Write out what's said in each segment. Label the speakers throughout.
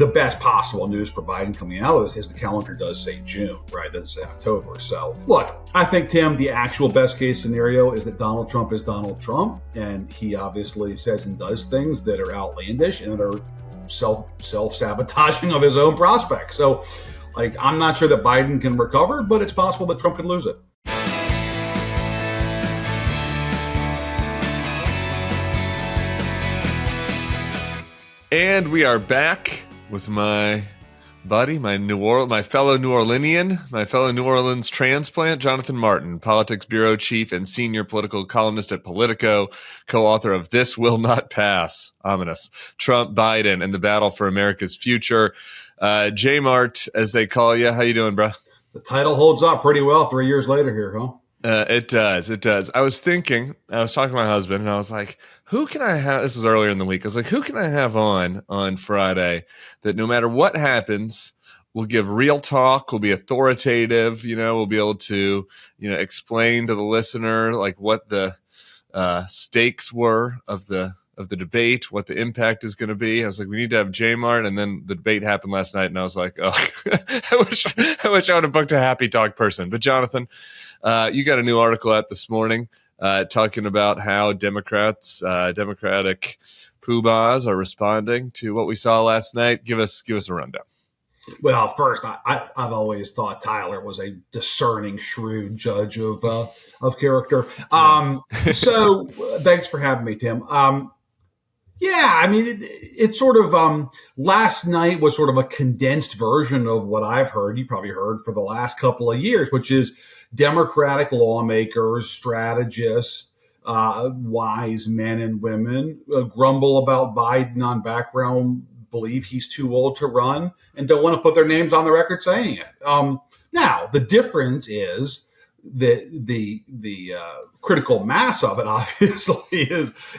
Speaker 1: the best possible news for Biden coming out of this is the calendar does say June, right? It doesn't say October. So look, I think, Tim, the actual best case scenario is that Donald Trump is Donald Trump, and he obviously says and does things that are outlandish and that are self-sabotaging of his own prospects. So I'm not sure that Biden can recover, but it's possible that Trump could lose it.
Speaker 2: And we are back with my buddy, my fellow New Orleanian, my fellow New Orleans transplant, Jonathan Martin, politics bureau chief and senior political columnist at Politico, co-author of This Will Not Pass, ominous, Trump, Biden, and the Battle for America's Future. J-Mart, as they call you. How you doing, bro?
Speaker 1: The title holds up pretty well 3 years later here, huh?
Speaker 2: It does. I was talking to my husband, and I was like, who can I have? This was earlier in the week. I was like, who can I have on Friday that no matter what happens, will give real talk, will be authoritative, we'll be able to, explain to the listener what the stakes were of the debate, what the impact is going to be. I was like, we need to have J-Mart. And then the debate happened last night, and I was like, oh, I wish I would have booked a happy talk person. But Jonathan, you got a new article out this morning talking about how Democratic poobahs are responding to what we saw last night. Give us a rundown.
Speaker 1: Well, first, I've always thought Tyler was a discerning, shrewd judge of character. So thanks for having me, Tim. It's sort of last night was sort of a condensed version of what I've heard. You probably heard for the last couple of years, which is Democratic lawmakers, strategists, wise men and women grumble about Biden on background, believe he's too old to run, and don't want to put their names on the record saying it. Now, the difference is the critical mass of it obviously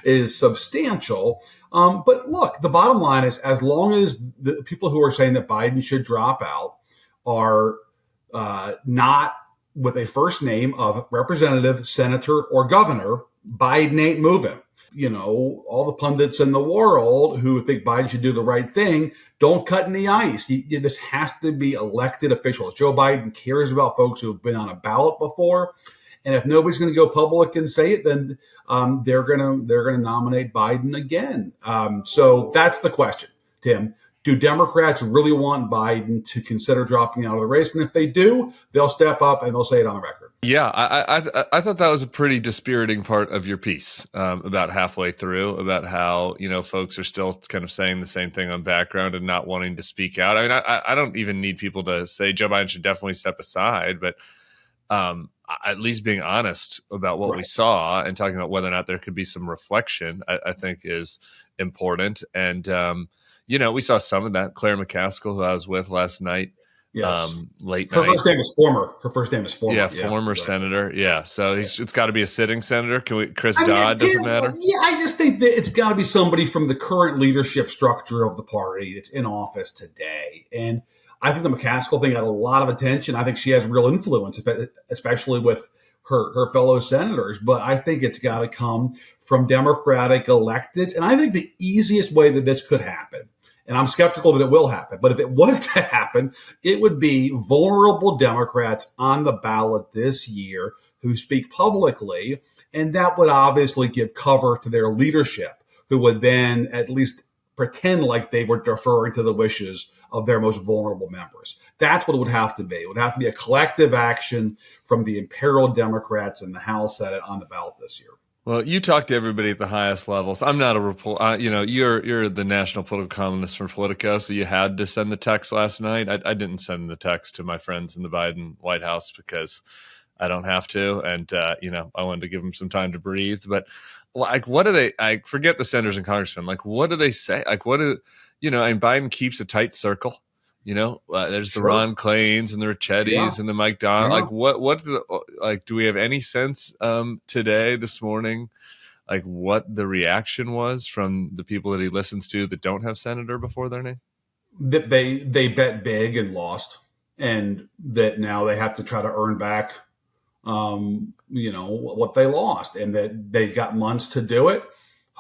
Speaker 1: is substantial. But look, the bottom line is, as long as the people who are saying that Biden should drop out are not with a first name of representative, senator, or governor, Biden ain't moving. All the pundits in the world who think Biden should do the right thing don't cut any ice. This has to be elected officials. Joe Biden cares about folks who have been on a ballot before. And if nobody's going to go public and say it, then they're going to nominate Biden again. So that's the question, Tim. Do Democrats really want Biden to consider dropping out of the race? And if they do, they'll step up and they'll say it on the record.
Speaker 2: Yeah, I thought that was a pretty dispiriting part of your piece about halfway through, about how, folks are still kind of saying the same thing on background and not wanting to speak out. I mean, I don't even need people to say Joe Biden should definitely step aside, but at least being honest about what we saw and talking about whether or not there could be some reflection, I think is important. And, we saw some of that. Claire McCaskill, who I was with last night,
Speaker 1: yes.
Speaker 2: Late
Speaker 1: night. Her first name is former.
Speaker 2: Yeah, former senator. Yeah, so it's got to be a sitting senator. Chris Dodd doesn't matter?
Speaker 1: Yeah, I just think that it's got to be somebody from the current leadership structure of the party that's in office today. And I think the McCaskill thing got a lot of attention. I think she has real influence, especially with her fellow senators. But I think it's got to come from Democratic electeds. And I think the easiest way that this could happen, and I'm skeptical that it will happen, but if it was to happen, it would be vulnerable Democrats on the ballot this year who speak publicly. And that would obviously give cover to their leadership, who would then at least pretend like they were deferring to the wishes of their most vulnerable members. That's what it would have to be. It would have to be a collective action from the imperial Democrats in the House, Senate on the ballot this year.
Speaker 2: Well, you talk to everybody at the highest levels. I'm not a reporter. You're the national political columnist for Politico, so you had to send the text last night. I didn't send the text to my friends in the Biden White House because I don't have to, and I wanted to give them some time to breathe. But what do they? I forget the senators and congressmen. What do they say? Biden keeps a tight circle. There's the Ron Clains and the Ricchettis and the Mike Don. Do we have any sense this morning, what the reaction was from the people that he listens to that don't have senator before their name?
Speaker 1: That they bet big and lost, and that now they have to try to earn back, what they lost, and that they got months to do it.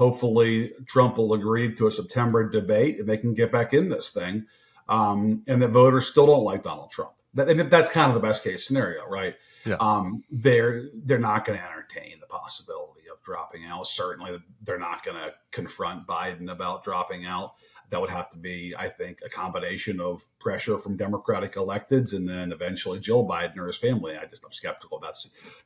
Speaker 1: Hopefully Trump will agree to a September debate and they can get back in this thing. And that voters still don't like Donald Trump. That's kind of the best case scenario, right?
Speaker 2: Yeah.
Speaker 1: They're not going to entertain the possibility of dropping out. Certainly, they're not going to confront Biden about dropping out. That would have to be, I think, a combination of pressure from Democratic electeds and then eventually Joe Biden or his family. I'm skeptical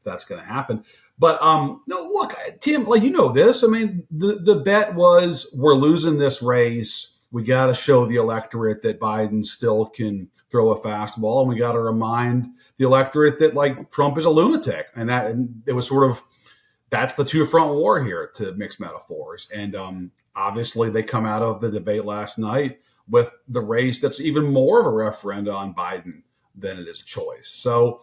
Speaker 1: that's going to happen. But no, look, Tim, like, you know this. I mean, the bet was we're losing this race. We got to show the electorate that Biden still can throw a fastball, and we got to remind the electorate that, like, Trump is a lunatic, and it was sort of that's the two-front war here, to mix metaphors. And obviously, they come out of the debate last night with the race that's even more of a referendum on Biden than it is a choice. So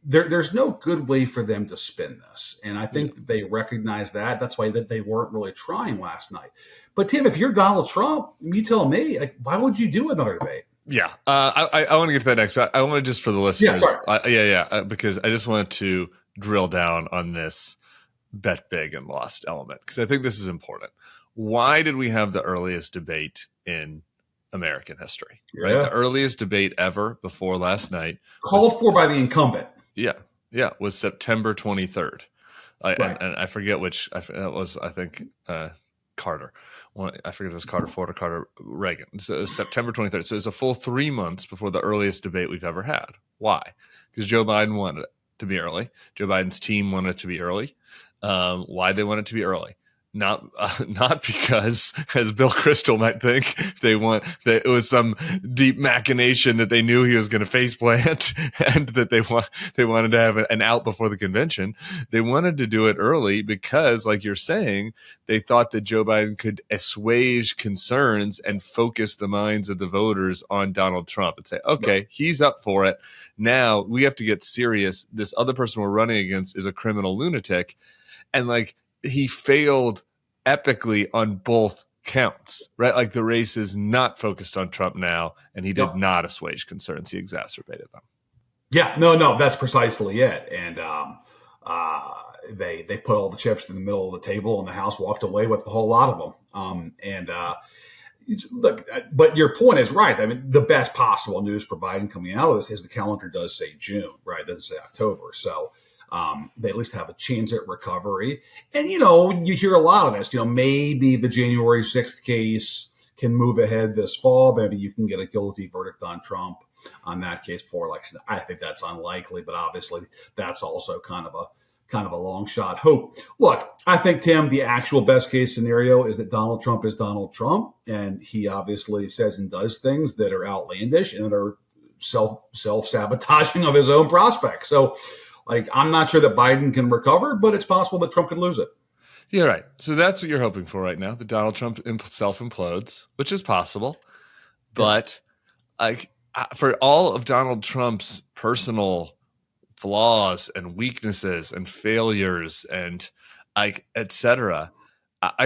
Speaker 1: there's no good way for them to spin this, and I think that they recognize that. That's why that they weren't really trying last night. But Tim, if you're Donald Trump, you tell me, like, why would you do another debate?
Speaker 2: Yeah, I want to get to that next, but I want to just for the listeners, because I just wanted to drill down on this bet big and lost element, because I think this is important. Why did we have the earliest debate in American history? Right, the earliest debate ever before last night,
Speaker 1: called for by the incumbent.
Speaker 2: Yeah, was September 23rd.
Speaker 1: Right.
Speaker 2: And I forget which. That was, I think, Carter. I forget if it was Carter Ford or Carter Reagan. So it was September 23rd. So it's a full 3 months before the earliest debate we've ever had. Why? Because Joe Biden wanted it to be early. Joe Biden's team wanted it to be early. Why they want it to be early? Not because, as Bill Kristol might think, they want that it was some deep machination that they knew he was going to faceplant, and that they wanted to have an out before the convention. They wanted to do it early because, like you're saying, they thought that Joe Biden could assuage concerns and focus the minds of the voters on Donald Trump and say, okay, he's up for it. Now we have to get serious. This other person we're running against is a criminal lunatic. And like, he failed epically on both counts, right? Like, the race is not focused on Trump now, and he did not assuage concerns. He exacerbated them. Yeah,
Speaker 1: no, that's precisely it. And they put all the chips in the middle of the table, and the House walked away with a whole lot of them. Look, but your point is right. I mean, the best possible news for Biden coming out of this is the calendar does say June, right? It doesn't say October. So they at least have a chance at recovery. And, you hear a lot of this, maybe the January 6th case can move ahead this fall. Maybe you can get a guilty verdict on Trump on that case before election. I think that's unlikely, but obviously that's also kind of a long shot hope. Look, I think, Tim, the actual best case scenario is that Donald Trump is Donald Trump, and he obviously says and does things that are outlandish and that are self-sabotaging of his own prospects. So, like, I'm not sure that Biden can recover, but it's possible that Trump could lose it.
Speaker 2: Yeah, right. So that's what you're hoping for right now, that Donald Trump self-implodes, which is possible. But for all of Donald Trump's personal flaws and weaknesses and failures and et cetera,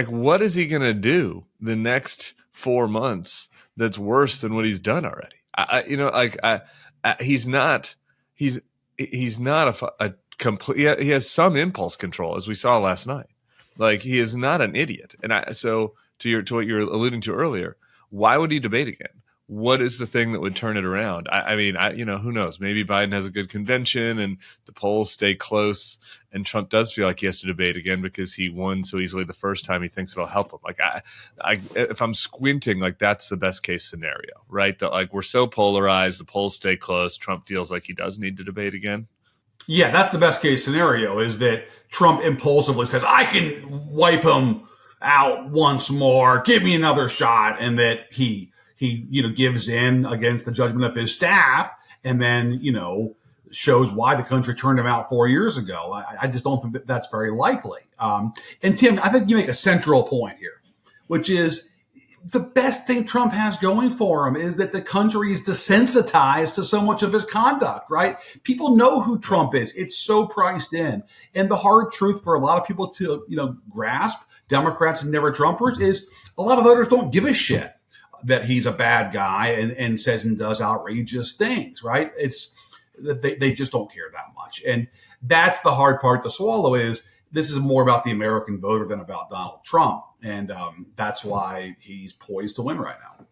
Speaker 2: what is he going to do the next 4 months that's worse than what he's done already? He's not a complete. He has some impulse control, as we saw last night. Like, he is not an idiot. And so to what you're alluding to earlier, why would he debate again? What is the thing that would turn it around? Who knows? Maybe Biden has a good convention and the polls stay close, and Trump does feel like he has to debate again because he won so easily the first time. He thinks it'll help him. If I'm squinting, like, that's the best case scenario, right? That, like, we're so polarized, the polls stay close. Trump feels like he does need to debate again.
Speaker 1: Yeah, that's the best case scenario, is that Trump impulsively says, I can wipe him out once more, give me another shot, and that he gives in against the judgment of his staff, and then, shows why the country turned him out 4 years ago. I just don't think that's very likely. And Tim, I think you make a central point here, which is the best thing Trump has going for him is that the country is desensitized to so much of his conduct, right? People know who Trump is. It's so priced in. And the hard truth for a lot of people to, grasp, Democrats and never Trumpers, is a lot of voters don't give a shit that he's a bad guy and says and does outrageous things, right? It's they just don't care that much. And that's the hard part to swallow, is this is more about the American voter than about Donald Trump. And that's why he's poised to win right now.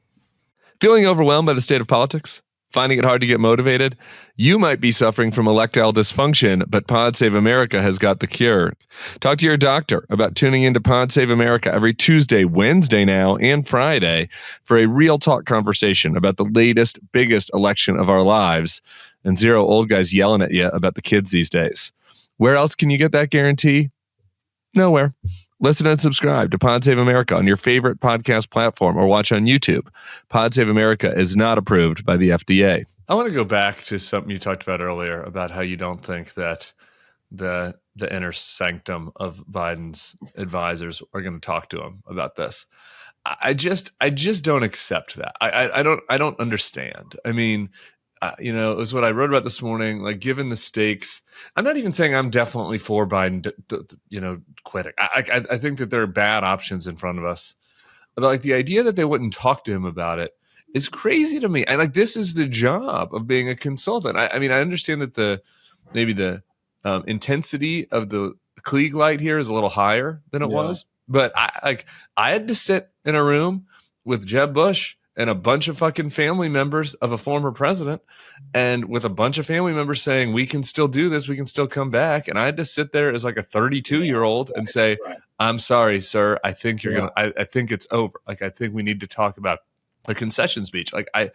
Speaker 2: Feeling overwhelmed by the state of politics? Finding it hard to get motivated? You might be suffering from electile dysfunction, but Pod Save America has got the cure. Talk to your doctor about tuning into Pod Save America every Tuesday, Wednesday now, and Friday for a real talk conversation about the latest, biggest election of our lives, and zero old guys yelling at you about the kids these days. Where else can you get that guarantee? Nowhere. Listen and subscribe to Pod Save America on your favorite podcast platform or watch on YouTube. Pod Save America is not approved by the FDA. I want to go back to something you talked about earlier about how you don't think that the inner sanctum of Biden's advisors are going to talk to him about this. I just don't accept that. I don't understand. I mean, it was what I wrote about this morning. Like, given the stakes, I'm not even saying I'm definitely for Biden, quitting. I think that there are bad options in front of us. But like the idea that they wouldn't talk to him about it is crazy to me. This is the job of being a consultant. I mean, I understand that the intensity of the Klieg light here is a little higher than it was, but I had to sit in a room with Jeb Bush and a bunch of fucking family members of a former president, and with a bunch of family members saying, we can still do this, we can still come back. And I had to sit there as like a 32-year-old and say, I'm sorry, sir, I think I think it's over. Like, I think we need to talk about a concession speech. Like, I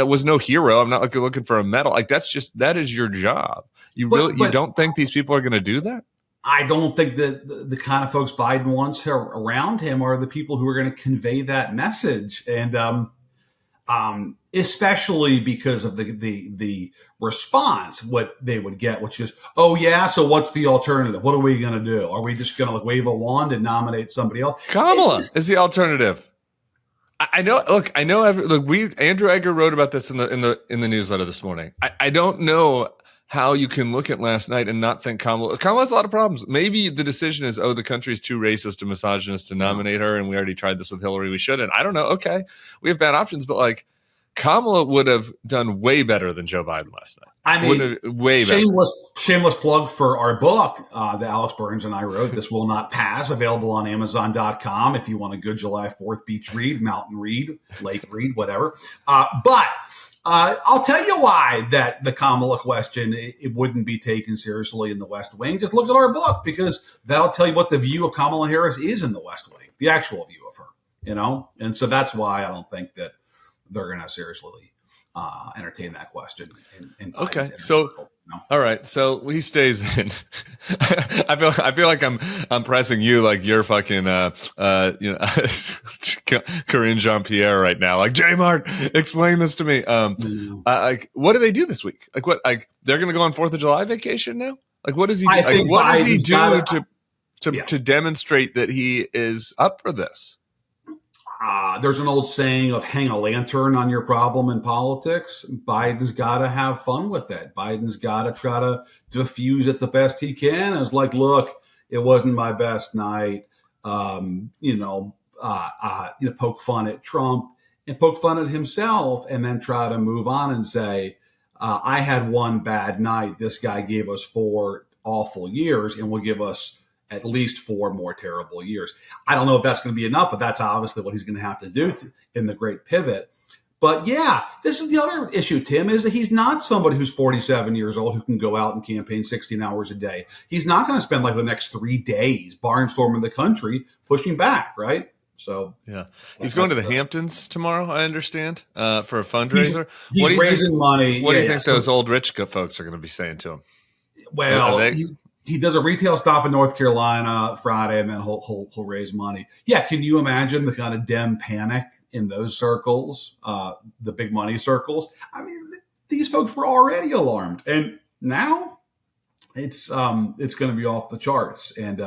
Speaker 2: was no hero. I'm not looking for a medal. Like, that is your job. You don't think these people are going to do that?
Speaker 1: I don't think that the kind of folks Biden wants around him are the people who are going to convey that message. And especially because of the response, what they would get, which is, oh yeah, so what's the alternative? What are we going to do? Are we just going to wave a wand and nominate somebody else?
Speaker 2: Kamala is the alternative. I know. Look, I know. Andrew Egger wrote about this in the newsletter this morning. I don't know how you can look at last night and not think Kamala has a lot of problems. Maybe the decision is, the country's too racist and misogynist to nominate her, and we already tried this with Hillary. We shouldn't. I don't know. Okay, we have bad options, but like Kamala would have done way better than Joe Biden last night.
Speaker 1: I mean, shameless plug for our book that Alex Burns and I wrote, This Will Not Pass, available on Amazon.com if you want a good July 4th beach read, mountain read, lake read, whatever. But I'll tell you why that the Kamala question, it wouldn't be taken seriously in the West Wing. Just look at our book, because that'll tell you what the view of Kamala Harris is in the West Wing, the actual view of her, And so that's why I don't think that they're going to seriously entertain that question.
Speaker 2: Okay. So, all right. So he stays in. I feel like I'm pressing you like you're fucking, Corinne Jean-Pierre right now. Like, J-Mart, explain this to me. What do they do this week? Like, what? Like, they're going to go on 4th of July vacation now? Like, what does he? What does he do to demonstrate that he is up for this?
Speaker 1: There's an old saying of hang a lantern on your problem in politics. Biden's got to have fun with it. Biden's got to try to diffuse it the best he can. It's like, look, it wasn't my best night. Poke fun at Trump and poke fun at himself, and then try to move on and say, I had one bad night. This guy gave us 4 awful years and will give us at least 4 more terrible years. I don't know if that's going to be enough, but that's obviously what he's going to have to do in the great pivot. But yeah, this is the other issue, Tim, is that he's not somebody who's 47 years old who can go out and campaign 16 hours a day. He's not going to spend like the next 3 days barnstorming the country, pushing back, right? So
Speaker 2: yeah, he's going to the Hamptons tomorrow, I understand, for a fundraiser.
Speaker 1: He's raising money.
Speaker 2: What do you think those old rich folks are going to be saying to him?
Speaker 1: Well, he does a retail stop in North Carolina Friday, and then he'll raise money. Yeah, can you imagine the kind of Dem panic in those circles, the big money circles? I mean, these folks were already alarmed, and now it's going to be off the charts. And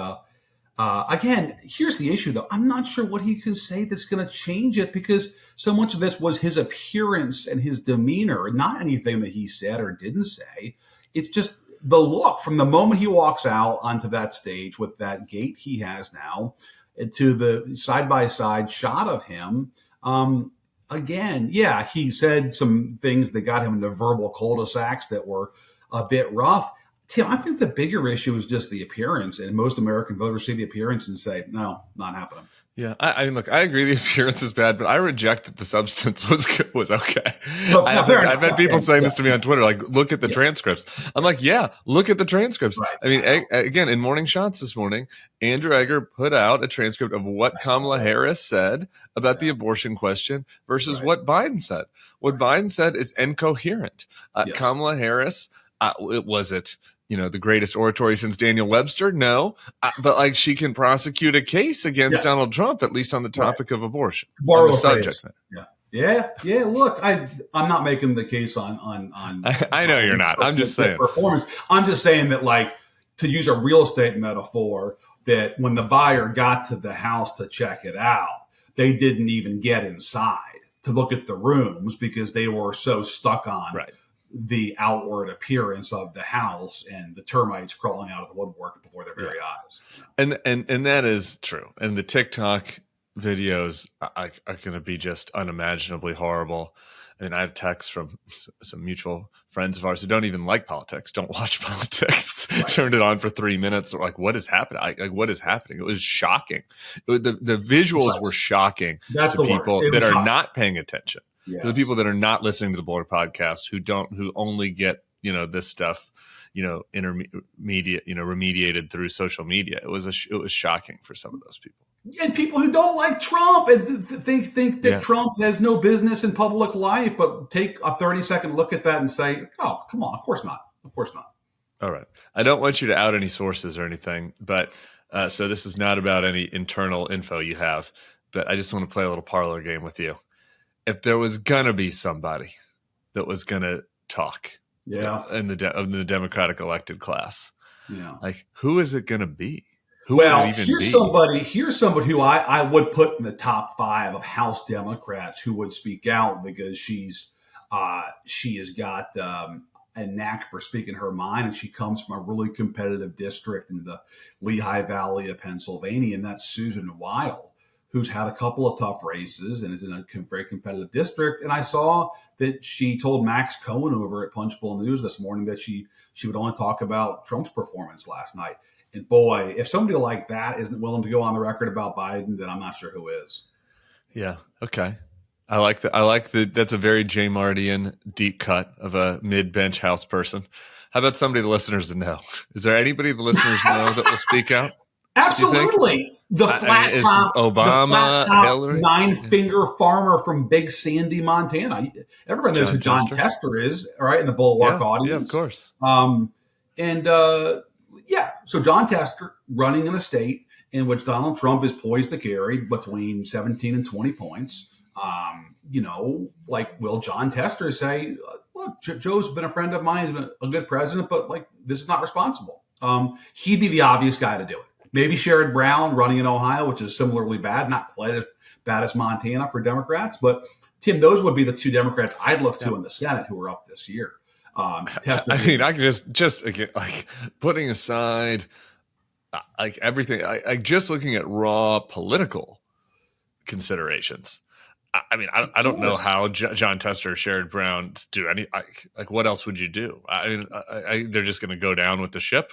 Speaker 1: again, here's the issue, though. I'm not sure what he can say that's going to change it, because so much of this was his appearance and his demeanor, not anything that he said or didn't say. It's just the look from the moment he walks out onto that stage with that gait he has now to the side-by-side shot of him. Again, yeah, he said some things that got him into verbal cul-de-sacs that were a bit rough. Tim, I think the bigger issue is just the appearance, and most American voters see the appearance and say, "No, not happening."
Speaker 2: Yeah, I mean, look, I agree the appearance is bad, but I reject that the substance was okay.
Speaker 1: No,
Speaker 2: I've had people saying this to me on Twitter, like, look at the transcripts. I'm like, yeah, look at the transcripts.
Speaker 1: Right.
Speaker 2: I mean, again, in Morning Shots this morning, Andrew Egger put out a transcript of what Kamala Harris said about the abortion question versus what Biden said. What Biden said is incoherent. Kamala Harris, was it the greatest oratory since Daniel Webster? No. But like she can prosecute a case against Donald Trump, at least on the topic of abortion.
Speaker 1: Borrow the subject. Yeah. Look, I'm not making the case on
Speaker 2: I know you're not. I'm just saying
Speaker 1: performance. I'm just saying that, like, to use a real estate metaphor, that when the buyer got to the house to check it out, they didn't even get inside to look at the rooms because they were so stuck on the outward appearance of the house and the termites crawling out of the woodwork before their very eyes.
Speaker 2: And that is true. And the TikTok videos are going to be just unimaginably horrible. I mean, I have texts from some mutual friends of ours who don't even like politics, don't watch politics, turned it on for 3 minutes. They're like, what is happening? What is happening? It was shocking. The visuals were shocking to people that are not paying attention. Yes. The people that are not listening to the Bulwark Podcast, who only get, this stuff, remediated through social media. It was shocking for some of those people.
Speaker 1: And people who don't like Trump and think that Trump has no business in public life, but take a 30-second look at that and say, oh, come on, of course not. Of course not.
Speaker 2: All right. I don't want you to out any sources or anything, but so this is not about any internal info you have, but I just want to play a little parlor game with you. If there was gonna be somebody that was gonna talk, in the Democratic elected class, like who is it gonna be? Here's somebody who I would put in the top 5 of House Democrats who would speak out because she has got a knack for speaking her mind, and she comes from a really competitive district in the Lehigh Valley of Pennsylvania, and that's Susan Wild, who's had a couple of tough races and is in a very competitive district. And I saw that she told Max Cohen over at Punchbowl News this morning that she would only talk about Trump's performance last night. And boy, if somebody like that isn't willing to go on the record about Biden, then I'm not sure who is. Yeah. Okay. I like that. That's a very Jay Mardian deep cut of a mid-bench House person. How about somebody the listeners know? Is there anybody the listeners know that will speak out?
Speaker 1: Absolutely. The flat top,
Speaker 2: Obama, Hillary,
Speaker 1: 9-finger farmer from Big Sandy, Montana. Everybody knows who John Tester is, right? In the Bulwark audience.
Speaker 2: Yeah, of course.
Speaker 1: So John Tester running in a state in which Donald Trump is poised to carry between 17 and 20 points. Will John Tester say, look, Joe's been a friend of mine, he's been a good president, but this is not responsible. He'd be the obvious guy to do it. Maybe Sherrod Brown running in Ohio, which is similarly bad, not quite as bad as Montana for Democrats. But, Tim, those would be the 2 Democrats I'd look to in the Senate who are up this year.
Speaker 2: I can just again, putting aside everything, just looking at raw political considerations. I don't know how John Tester or Sherrod Brown do any. What else would you do? They're just going to go down with the ship.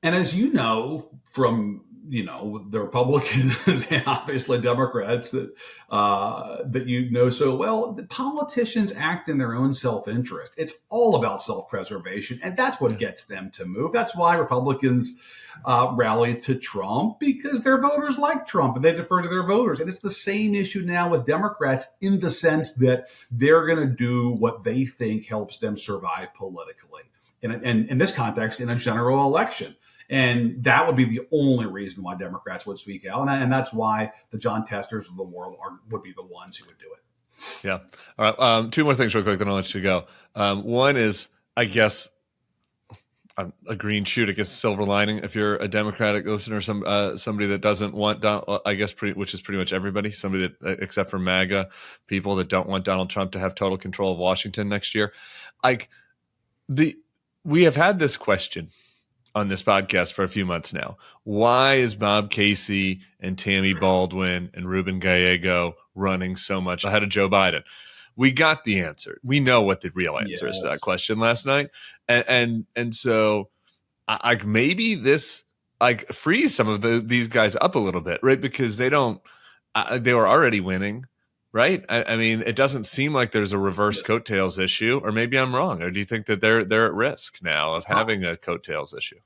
Speaker 1: And as you know from the Republicans and obviously Democrats that so well, the politicians act in their own self-interest. It's all about self-preservation, and that's what gets them to move. That's why Republicans rally to Trump, because their voters like Trump and they defer to their voters. And it's the same issue now with Democrats in the sense that they're going to do what they think helps them survive politically. And in this context, in a general election. And that would be the only reason why Democrats would speak out. And that's why the John Testers of the world would be the ones who would do it.
Speaker 2: Yeah. All right. 2 more things real quick, then I'll let you go. One is, I guess, a green shoot, I guess, silver lining. If you're a Democratic listener, somebody that doesn't want Donald, I guess, which is pretty much everybody, somebody that, except for MAGA people that don't want Donald Trump to have total control of Washington next year. We have had this question on this podcast for a few months now. Why is Bob Casey and Tammy Baldwin and Ruben Gallego running so much ahead of Joe Biden? We got the answer. We know what the real answer is to that question last night. And so like maybe this like frees some of these guys up a little bit, right? Because they were already winning, right? I mean, it doesn't seem like there's a reverse coattails issue, or maybe I'm wrong. Or do you think that they're at risk now of having a coattails issue?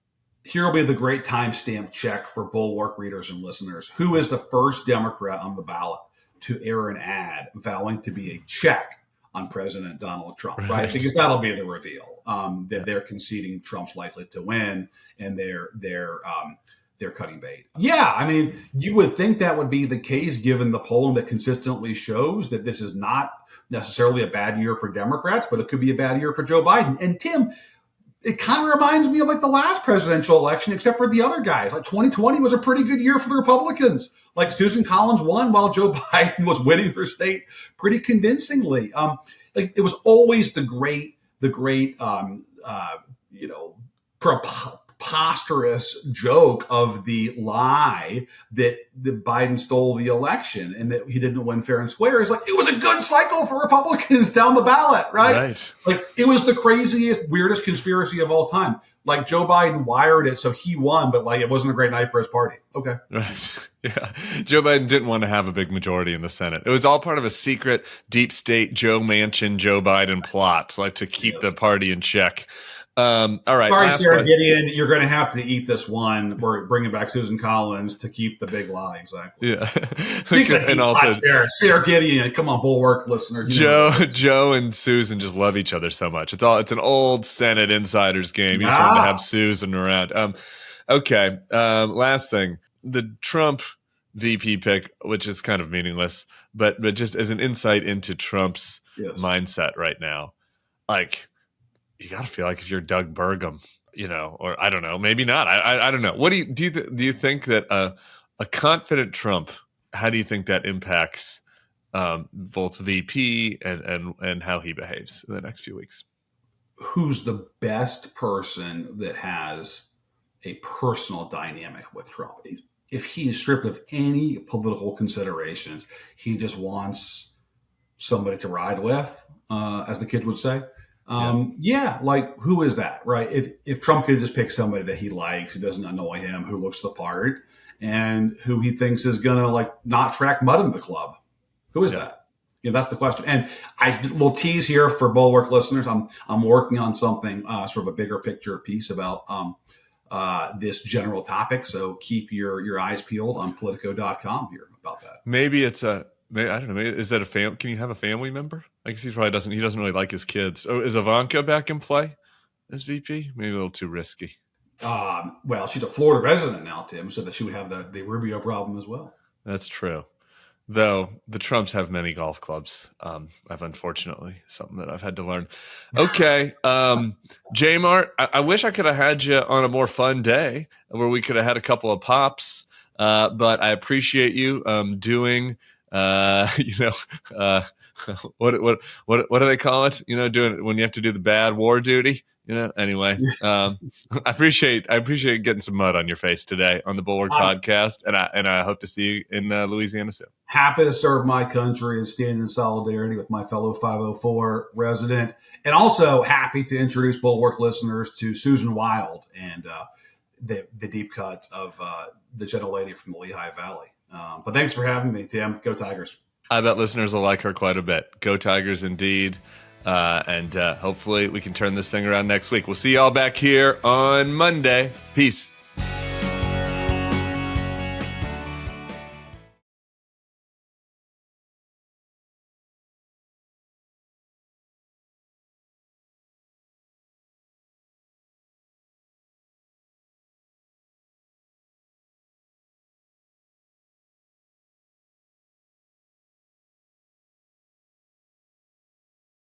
Speaker 1: Here will be the great timestamp check for Bulwark readers and listeners. Who is the first Democrat on the ballot to air an ad vowing to be a check on President Donald Trump, right? Because that'll be the reveal that they're conceding Trump's likely to win, and they're cutting bait. Yeah, I mean, you would think that would be the case given the polling that consistently shows that this is not necessarily a bad year for Democrats, but it could be a bad year for Joe Biden. And Tim, it kind of reminds me of like the last presidential election, except for the other guys. Like 2020 was a pretty good year for the Republicans. Like Susan Collins won while Joe Biden was winning her state pretty convincingly. Like it was always the great, preposterous joke of the lie that Biden stole the election and that he didn't win fair and square. It's like, it was a good cycle for Republicans down the ballot, right? Like it was the craziest, weirdest conspiracy of all time. Like Joe Biden wired it so he won, but like it wasn't a great night for his party. Okay.
Speaker 2: Right. Yeah. Joe Biden didn't want to have a big majority in the Senate. It was all part of a secret deep state Joe Manchin, Joe Biden plot, like to keep the party in check. All right.
Speaker 1: Sorry, Sarah Gideon, you're going to have to eat this one. We're bringing back Susan Collins to keep the big lie. Exactly.
Speaker 2: Yeah. And also
Speaker 1: Sarah Gideon, come on, Bulwark listener.
Speaker 2: Joe and Susan just love each other so much. It's an old Senate insiders game. You just wanted to have Susan around. Okay. Last thing, the Trump VP pick, which is kind of meaningless, but just as an insight into Trump's mindset right now, like, you got to feel like if you're Doug Burgum, or I don't know, maybe not. I don't know. What do you think that a confident Trump? How do you think that impacts Volt's VP and how he behaves in the next few weeks?
Speaker 1: Who's the best person that has a personal dynamic with Trump? If he is stripped of any political considerations, he just wants somebody to ride with, as the kids would say. Like who is that, right? If Trump could just pick somebody that he likes, who doesn't annoy him, who looks the part, and who he thinks is gonna like not track mud in the club, who is that? That's the question. And I will tease here for Bulwark listeners. I'm working on something sort of a bigger picture piece about this general topic. So keep your eyes peeled on Politico.com here about that.
Speaker 2: Maybe I don't know. Is that a family? Can you have a family member? I guess he doesn't really like his kids. Oh, is Ivanka back in play as VP? Maybe a little too risky.
Speaker 1: Well, she's a Florida resident now, Tim, so that she would have the Rubio problem as well.
Speaker 2: That's true. Though the Trumps have many golf clubs. I've unfortunately something that I've had to learn. Okay. J-Mart, I wish I could have had you on a more fun day where we could have had a couple of pops. But I appreciate you doing what do they call it? Doing when you have to do the bad war duty. Anyway, I appreciate getting some mud on your face today on the Bulwark Podcast, and I hope to see you in Louisiana soon.
Speaker 1: Happy to serve my country and stand in solidarity with my fellow 504 resident, and also happy to introduce Bulwark listeners to Susan Wild and the deep cut of the gentle lady from the Lehigh Valley. But thanks for having me, Tim. Go Tigers.
Speaker 2: I bet listeners will like her quite a bit. Go Tigers indeed. And hopefully we can turn this thing around next week. We'll see y'all back here on Monday. Peace.